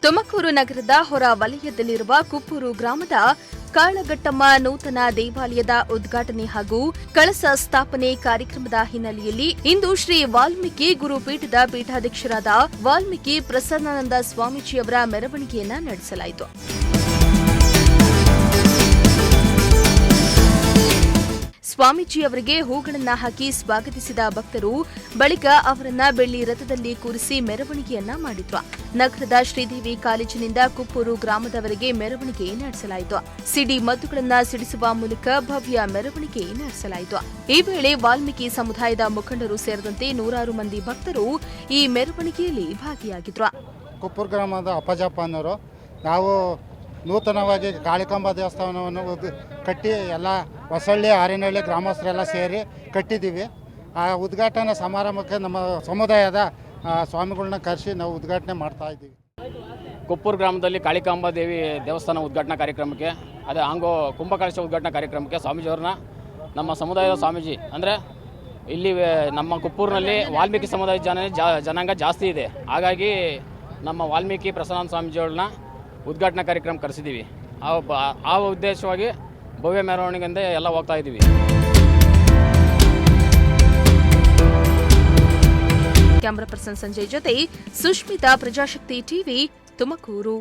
ತುಮಕೂರು ನಗರದ ಹೊರ ವಲಯದಲ್ಲಿರುವ ಕುಪ್ಪೂರು ಗ್ರಾಮದ ಕಾಳಘಟ್ಟಮ್ಮ ನೂತನ ದೇವಾಲಯದ ಉದ್ಘಾಟನೆ ಹಾಗೂ ಕಳಸ ಸ್ಥಾಪನೆ ಕಾರ್ಯಕ್ರಮದ ಹಿನ್ನೆಲೆಯಲ್ಲಿ ಇಂದು ಶ್ರೀ ವಾಲ್ಮೀಕಿ ಗುರುಪೀಠದ ಪೀಠಾಧ್ಯಕ್ಷರಾದ ವಾಲ್ಮೀಕಿ ಪ್ರಸನ್ನಾನಂದ ಸ್ವಾಮೀಜಿಯವರ ಮೆರವಣಿಗೆಯನ್ನ ನಡೆಸಲಾಯಿತು. ಸ್ವಾಮೀಜಿಯವರಿಗೆ ಹೂಗಳನ್ನು ಹಾಕಿ ಸ್ವಾಗತಿಸಿದ ಭಕ್ತರು ಬಳಿಕ ಅವರನ್ನ ಬೆಳ್ಳಿ ರಥದಲ್ಲಿ ಕೂರಿಸಿ ಮೆರವಣಿಗೆಯನ್ನ ಮಾಡಿದ್ರು. ನಗರದ ಶ್ರೀದೇವಿ ಕಾಲೇಜಿನಿಂದ ಕುಪ್ಪೂರು ಗ್ರಾಮದವರೆಗೆ ಮೆರವಣಿಗೆ ನಡೆಸಲಾಯಿತು. ಸಿಡಿ ಮದ್ದುಗಳನ್ನ ಸಿಡಿಸುವ ಮೂಲಕ ಭವ್ಯ ಮೆರವಣಿಗೆ ನಡೆಸಲಾಯಿತು. ಈ ವೇಳೆ ವಾಲ್ಮೀಕಿ ಸಮುದಾಯದ ಮುಖಂಡರು ಸೇರಿದಂತೆ ನೂರಾರು ಮಂದಿ ಭಕ್ತರು ಈ ಮೆರವಣಿಗೆಯಲ್ಲಿ ಭಾಗಿಯಾಗಿದ್ರು. ಕುಪ್ಪೂರು ಗ್ರಾಮದ ಅಪ್ಪಜಪ್ಪ ಅನ್ನೋರು ನಾವು ನೂತನವಾಗಿ ಕಾಳಿಕಾಂಬ ದೇವಸ್ಥಾನವನ್ನು ಕಟ್ಟಿ ಎಲ್ಲ ಹೊಸಳ್ಳಿ ಆರೇನಹಳ್ಳಿ ಗ್ರಾಮಸ್ಥರೆಲ್ಲ ಸೇರಿ ಕಟ್ಟಿದ್ದೀವಿ. ಆ ಉದ್ಘಾಟನಾ ಸಮಾರಂಭಕ್ಕೆ ನಮ್ಮ ಸಮುದಾಯದ ಸ್ವಾಮಿಗಳನ್ನ ಕರೆಸಿ ನಾವು ಉದ್ಘಾಟನೆ ಮಾಡ್ತಾ ಇದ್ದೀವಿ. ಕುಪ್ಪೂರು ಗ್ರಾಮದಲ್ಲಿ ಕಾಳಿಕಾಂಬಾ ದೇವಿ ದೇವಸ್ಥಾನ ಉದ್ಘಾಟನಾ ಕಾರ್ಯಕ್ರಮಕ್ಕೆ ಅದೇ ಕುಂಭಕಲಶ ಉದ್ಘಾಟನಾ ಕಾರ್ಯಕ್ರಮಕ್ಕೆ ಸ್ವಾಮೀಜಿಯವ್ರನ್ನ ನಮ್ಮ ಸಮುದಾಯದ ಸ್ವಾಮೀಜಿ ಅಂದರೆ ಇಲ್ಲಿ ನಮ್ಮ ಕುಪ್ಪೂರಿನಲ್ಲಿ ವಾಲ್ಮೀಕಿ ಸಮುದಾಯದ ಜನಾಂಗ ಜಾಸ್ತಿ ಇದೆ. ಹಾಗಾಗಿ ನಮ್ಮ ವಾಲ್ಮೀಕಿ ಪ್ರಸನ್ನಾನಂದ ಸ್ವಾಮೀಜಿಯವ್ರನ್ನ ಉದ್ಘಾಟನಾ ಕಾರ್ಯಕ್ರಮ ಕರೆಸಿದ್ದೀವಿ. ಆ ಉದ್ದೇಶವಾಗಿ ಭವ್ಯ ಮೆರವಣಿಗೆಯಿಂದ ಎಲ್ಲ ಹೋಗ್ತಾ ಇದ್ದೀವಿ. ಕ್ಯಾಮರಾ ಪರ್ಸನ್ ಸಂಜಯ್ ಜೊತೆ ಸುಷ್ಮಿತಾ, ಪ್ರಜಾಶಕ್ತಿ ಟಿವಿ, ತುಮಕೂರು.